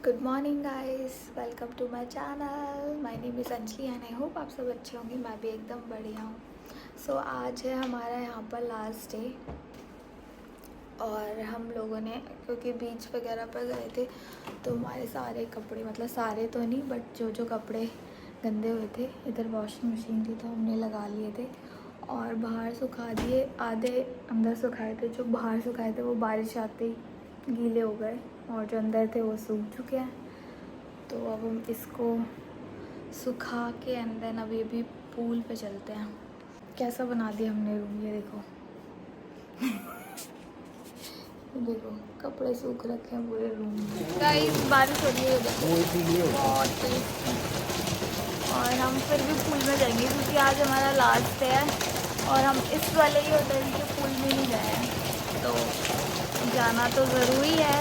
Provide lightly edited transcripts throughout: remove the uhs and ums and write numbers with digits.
Good morning guys, welcome to my channel. My name is Anjali and I hope आप सब अच्छे होंगे। मैं भी एकदम बढ़िया हूँ। सो आज है हमारा यहाँ पर लास्ट डे और हम लोगों ने क्योंकि बीच वगैरह पर गए थे तो हमारे सारे कपड़े, मतलब सारे तो नहीं बट जो जो कपड़े गंदे हुए थे, इधर वॉशिंग मशीन थी तो हमने लगा लिए थे और बाहर सुखा दिए। आधे अंदर सुखाए थे, जो बाहर सुखाए थे वो बारिश आते ही गीले हो गए और जो अंदर थे वो सूख चुके हैं। तो अब हम इसको सुखा के अंदर अब ये भी पूल पे चलते हैं। कैसा बना दिया हमने रूम, ये देखो। देखो कपड़े सूख रखे हैं पूरे रूम में। गाइस बारिश हो रही है, देखो बहुत तेज। और हम फिर भी पूल में जाएंगे क्योंकि आज हमारा लास्ट डे है और हम इस वाले ही होटल के पूल में नहीं गए हैं, तो जाना तो ज़रूरी है।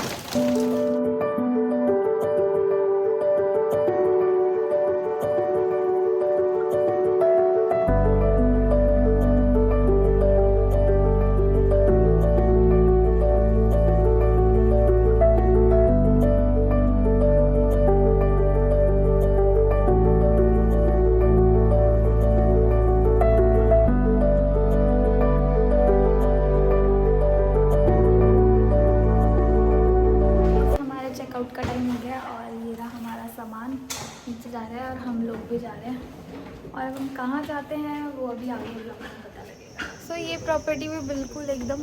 चेकआउट का टाइम हो गया और ये रहा हमारा सामान नीचे जा रहा है और हम लोग भी जा रहे हैं। और अब हम कहाँ जाते हैं वो अभी आगे ब्लॉग में पता लगेगा। सो ये प्रॉपर्टी भी बिल्कुल एकदम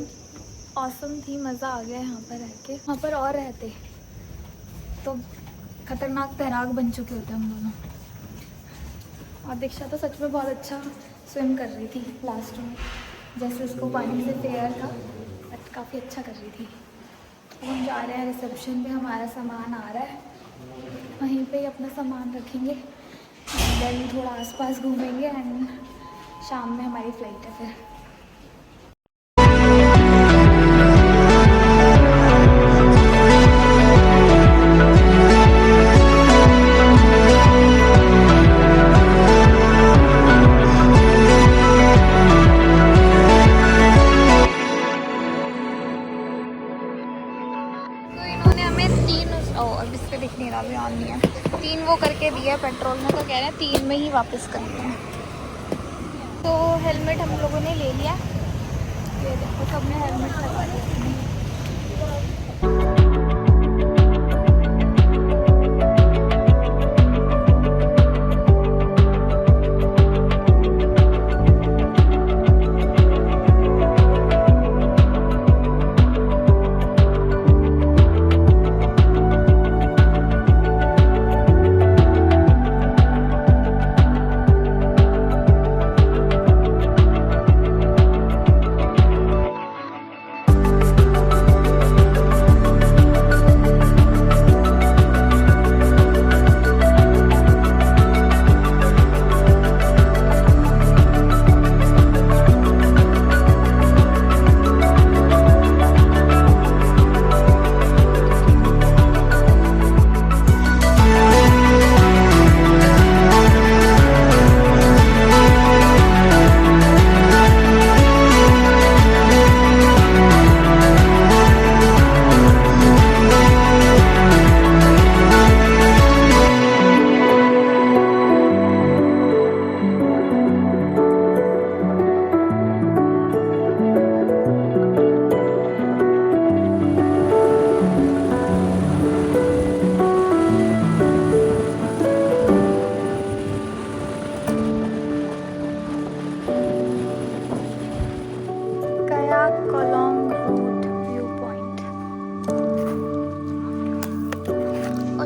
ऑसम थी, मज़ा आ गया यहाँ पर रह के। वहाँ पर और रहते तो खतरनाक तैराक बन चुके होते हम दोनों। और दीक्षा तो सच में बहुत अच्छा स्विम कर रही थी लास्ट में, जैसे उसको पानी से फेयर था बट काफ़ी अच्छा कर रही थी। हम जा रहे हैं रिसेप्शन पे, हमारा सामान आ रहा है, वहीं पे ही अपना सामान रखेंगे, देन थोड़ा आसपास घूमेंगे एंड शाम में हमारी फ़्लाइट है फिर। अब इसका दिख नहीं रहा, अभी ऑन नहीं है। 3 वो करके दिया पेट्रोल में, तो कह रहे हैं 3 में ही वापस करते हैं। तो हेलमेट हम लोगों ने ले लिया, ये देखो सबने हेलमेट लगा लिया।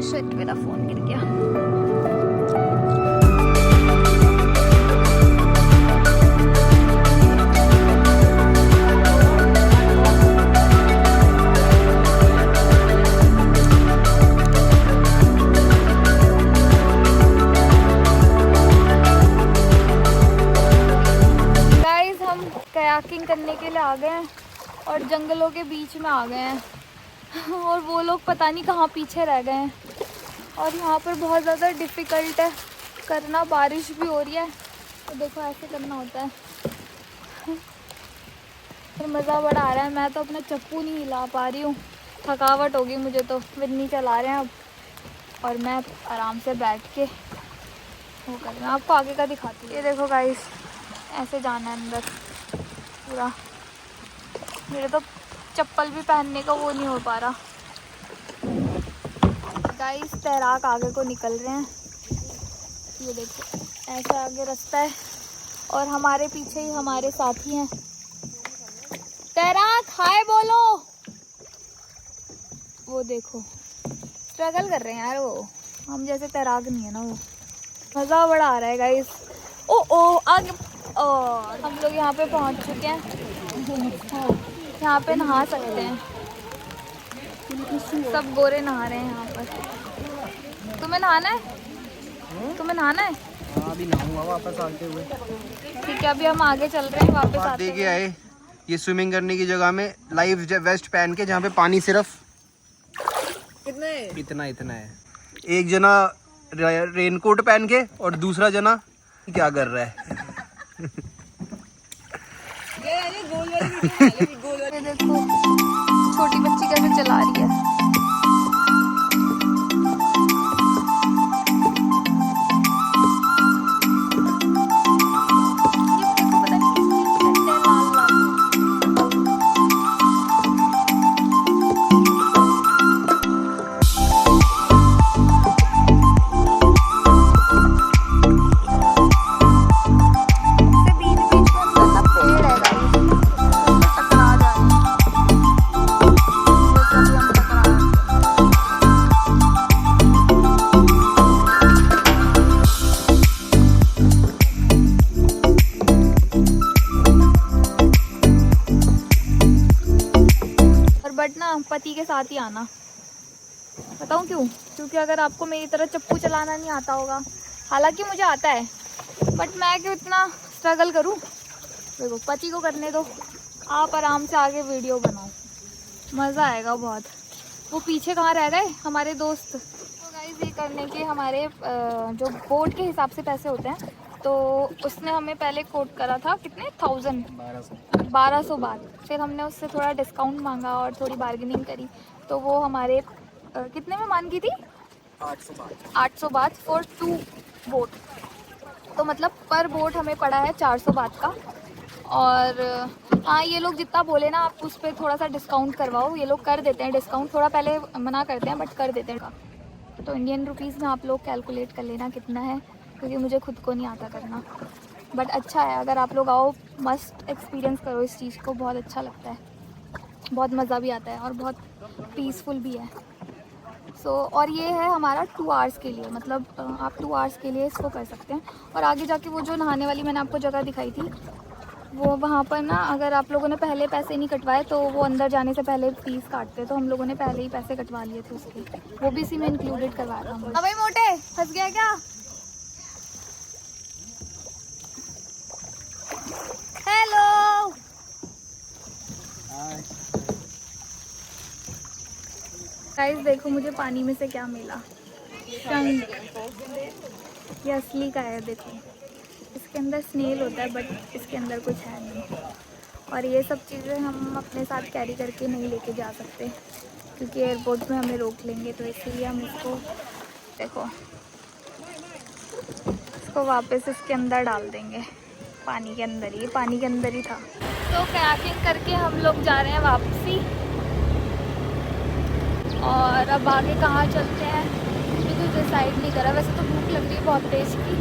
शिट, मेरा फ़ोन गिर गया। गाइस हम कयाकिंग करने के लिए आ गए हैं और जंगलों के बीच में आ गए हैं और वो लोग पता नहीं कहाँ पीछे रह गए हैं। और यहाँ पर बहुत ज़्यादा डिफ़िकल्ट है करना, बारिश भी हो रही है तो देखो ऐसे करना होता है। फिर मज़ा बड़ा आ रहा है। मैं तो अपना चप्पू नहीं हिला पा रही हूँ, थकावट होगी मुझे तो। विन्नी चला रहे हैं अब और मैं आराम से बैठ के वो कर रही हूँ। आपको आगे का दिखाती हूँ। ये देखो गाइस, ऐसे जाना है अंदर पूरा। मेरे तो चप्पल भी पहनने का वो नहीं हो पा रहा। गाइस तैराक आगे को निकल रहे हैं, ये देखो ऐसा आगे रास्ता है और हमारे पीछे ही हमारे साथी हैं तैराक। हाय बोलो। वो देखो स्ट्रगल कर रहे हैं यार, वो हम जैसे तैराक नहीं है ना वो। मज़ा बड़ा आ रहा है गाइस। ओ आगे हम लोग यहाँ पे पहुँच चुके हैं। यहाँ पे नहा सकते हैं, सब गोरे नहा रहे हैं यहाँ पर। तुम्हें नहाना है? तुम्हें नहाना है? अभी नहाऊंगा वापस आते हुए। ठीक है, अभी हम आगे चल रहे हैं वापस आते देखे आए ये स्विमिंग करने की जगह में लाइफ वेस्ट पहन के, जहाँ पे पानी सिर्फ इतना है। एक जना रेनकोट पहन के और दूसरा जना क्या कर रहा है। ये देखो छोटी बच्ची कैसे चला रही है। पति के साथ ही आना। बताऊं क्यों? क्योंकि अगर आपको मेरी तरह चप्पू चलाना नहीं आता होगा, हालांकि मुझे आता है, बट मैं क्यों इतना स्ट्रगल करूं। देखो पति को करने दो, आप आराम से आगे वीडियो बनाओ, मज़ा आएगा बहुत। वो पीछे कहाँ रह गए हमारे दोस्त। तो गाइस ये करने के हमारे जो बोट के हिसाब से पैसे होते हैं, तो उसने हमें पहले कोट करा था कितने 1200 बात। फिर हमने उससे थोड़ा डिस्काउंट मांगा और थोड़ी बार्गेनिंग करी, तो वो हमारे कितने में मान की थी 800 बात फॉर 2 बोट। तो मतलब पर बोट हमें पड़ा है 400 बात का। और हाँ ये लोग जितना बोले ना आप उस पर थोड़ा सा डिस्काउंट करवाओ, ये लोग कर देते हैं डिस्काउंट, थोड़ा पहले मना करते हैं बट कर देते हैं। तो इंडियन रुपीज़ में आप लोग कैलकुलेट कर लेना कितना है, क्योंकि मुझे खुद को नहीं आता करना। बट अच्छा है, अगर आप लोग आओ मस्ट एक्सपीरियंस करो इस चीज़ को, बहुत अच्छा लगता है, बहुत मज़ा भी आता है और बहुत पीसफुल भी है। और ये है हमारा 2 आवर्स के लिए, मतलब आप 2 आवर्स के लिए इसको कर सकते हैं। और आगे जाके वो जो नहाने वाली मैंने आपको जगह दिखाई थी, वो वहाँ पर ना अगर आप लोगों ने पहले पैसे नहीं कटवाए तो वो अंदर जाने से पहले फीस काटते, तो हम लोगों ने पहले ही पैसे कटवा लिए थे उसके, वो भी इसी में इंक्लूडेड करवाया था हमने। भाई मोटे फंस गया क्या? हेलो गाइस, देखो मुझे पानी में से क्या मिला। ये असली का है, देखो इसके अंदर स्नेल होता है बट इसके अंदर कुछ है नहीं। और ये सब चीज़ें हम अपने साथ कैरी करके नहीं लेके जा सकते, क्योंकि एयरपोर्ट में हमें रोक लेंगे, तो इसलिए हम इसको देखो इसको वापस इसके अंदर डाल देंगे, पानी के अंदर ही, पानी के अंदर ही था। तो कयाकिंग करके हम लोग जा रहे हैं वापसी। और अब आगे कहाँ चलते हैं बिल्कुल डिसाइड नहीं करा। वैसे तो भूख लग रही है बहुत तेज़ की,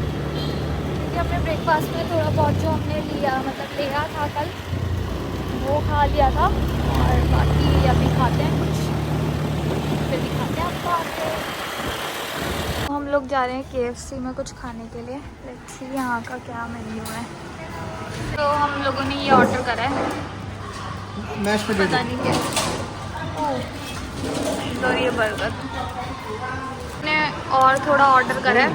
क्योंकि अपने ब्रेकफास्ट में थोड़ा बहुत जो हमने लिया, मतलब लिया था कल, वो खा लिया था। और बाकी अभी खाते हैं कुछ, फिर दिखाते हैं आपको आगे। हम लोग जा रहे हैं KFC में कुछ खाने के लिए। लेट्स सी यहाँ का क्या मेन्यू है। तो हम लोगों ने ये ऑर्डर करा है, पता नहीं क्या। तो ये बर्गर ने और थोड़ा ऑर्डर करा है,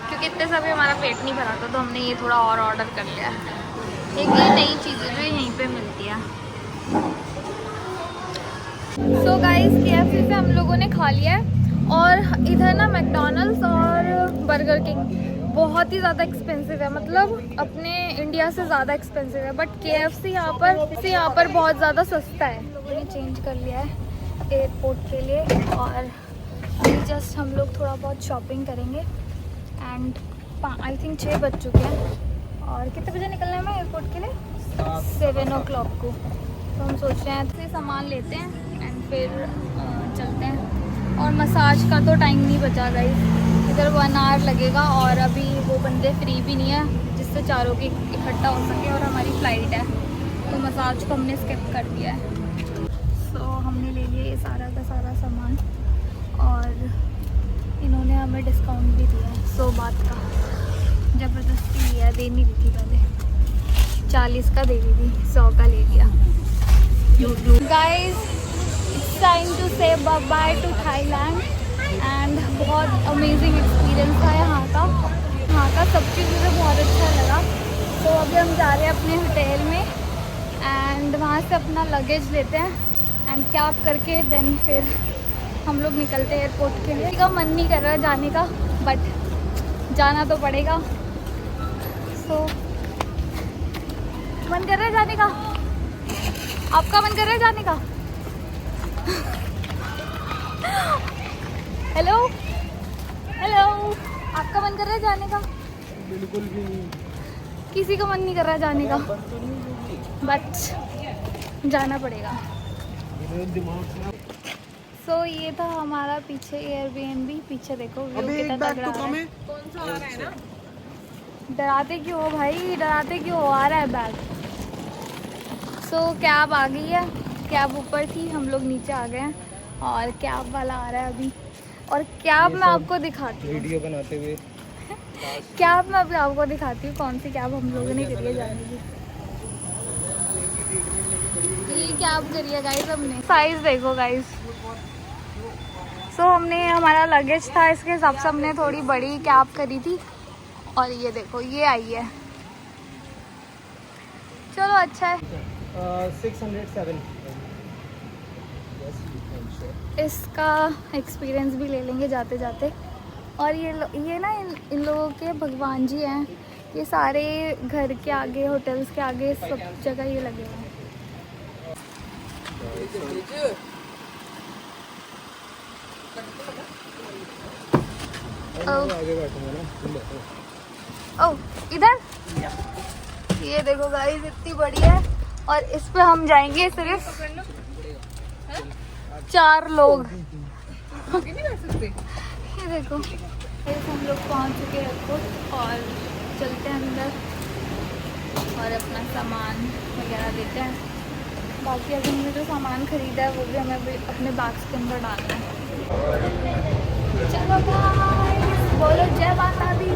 क्योंकि इतने से भी हमारा पेट नहीं भरा था, तो हमने ये थोड़ा और ऑर्डर कर लिया है। एक ये नई चीज़ें जो यहीं पे मिलती है। सो गाइस KFC से हम लोगों ने खा लिया है। और इधर ना मैकडॉनल्ड्स और बर्गर किंग बहुत ही ज़्यादा एक्सपेंसिव है, मतलब अपने इंडिया से ज़्यादा एक्सपेंसिव है। बट KFC यहाँ पर बहुत ज़्यादा सस्ता है। लोगों ने चेंज कर लिया है एयरपोर्ट के लिए, और अभी जस्ट हम लोग थोड़ा बहुत शॉपिंग करेंगे एंड आई थिंक 6 बज चुके हैं और कितने बजे निकलना है मैं एयरपोर्ट के लिए 7 o'clock को। तो हम सोच रहे हैं ऐसे सामान लेते हैं एंड फिर चलते हैं। और मसाज का तो टाइम नहीं बचा गाइस, इधर 1 hour लगेगा और अभी वो बंदे फ्री भी नहीं है जिससे चारों की इकट्ठा हो सके और हमारी फ़्लाइट है तो मसाज को हमने स्किप कर दिया है। सो हमने ले लिया ये सारा का सारा सामान और इन्होंने हमें डिस्काउंट भी दिया है 100 बात का, ज़बरदस्ती लिया, दे नहीं रही थी पहले 40 का दे रही थी, 100 का ले लिया। Guys it's time to say bye bye to Thailand and बहुत अमेजिंग एक्सपीरियंस था यहाँ का सब चीज़ मुझे बहुत अच्छा लगा। तो अभी हम जा रहे हैं अपने होटल में एंड वहाँ से अपना लगेज लेते हैं एंड कैब करके देन फिर हम लोग निकलते हैं एयरपोर्ट के लिए। का मन नहीं कर रहा जाने का बट जाना तो पड़ेगा। सो मन कर रहा है जाने का, आपका मन कर रहा है जाने का? हेलो हेलो, आपका मन कर रहा है जाने का? बिल्कुल भी नहीं, किसी का मन नहीं कर रहा है जाने का बट जाना पड़ेगा। सो ये था हमारा पीछे एयरबीएनबी, पीछे देखो व्यू कितना तगड़ा है। कौन सा आ रहा है ना? डराते क्यों हो भाई, डराते क्यों हो, आ रहा है बैग। सो कैब आ गई है, कैब ऊपर थी, हम लोग नीचे आ गए हैं और कैब वाला आ रहा है अभी। और कैब मैं आपको दिखाती हूँ, वीडियो बनाते हुए कैब मैं अभी आपको दिखाती हूँ कौन सी कैब हम लोगों ने करी है जाने की। ये कैब करी है गाइस हमने, साइज देखो गाइस। सो हमने हमारा लगेज था इसके हिसाब से हमने थोड़ी बड़ी कैब करी थी और ये देखो ये आई है। चलो अच्छा है। 607 इसका एक्सपीरियंस भी ले लेंगे जाते जाते। और ये ना इन लोगों के भगवान जी हैं, ये सारे घर के आगे होटल्स के आगे सब जगह ये लगे हुए हैं। आगे बैठूंगा ना। ओह इधर ये देखो गाइस इतनी बड़ी है और इस पे हम जाएंगे सिर्फ 4 लोग। आगे नहीं बैठ सकते? ये देखो गाइस हम लोग पहुंच चुके हैं एयरपोर्ट और चलते हैं अंदर और अपना सामान वगैरह लेते हैं। बाकी अभी हमने जो सामान खरीदा है वो भी हमें अभी अपने बैग्स के अंदर डालना है। चलो गाइस बोलो जय माता दी,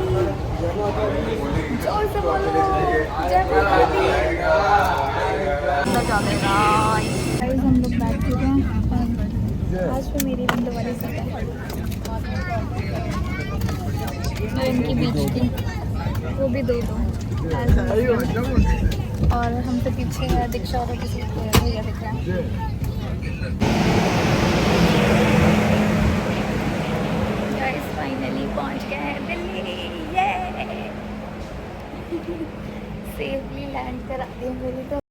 जोर से बोलो जय माता दी। गाइस हम लोग बैठ चुके हैं, आज पे मेरी विंडो वाली सीट है, इनकी बीच की वो भी 2 और हमसे पीछे है दीक्षा और किसी भैया दिख रहा है। गाइस फाइनली पहुंच गए हैं दिल्ली, ये सेफली लैंड करा दिया मेरी तो।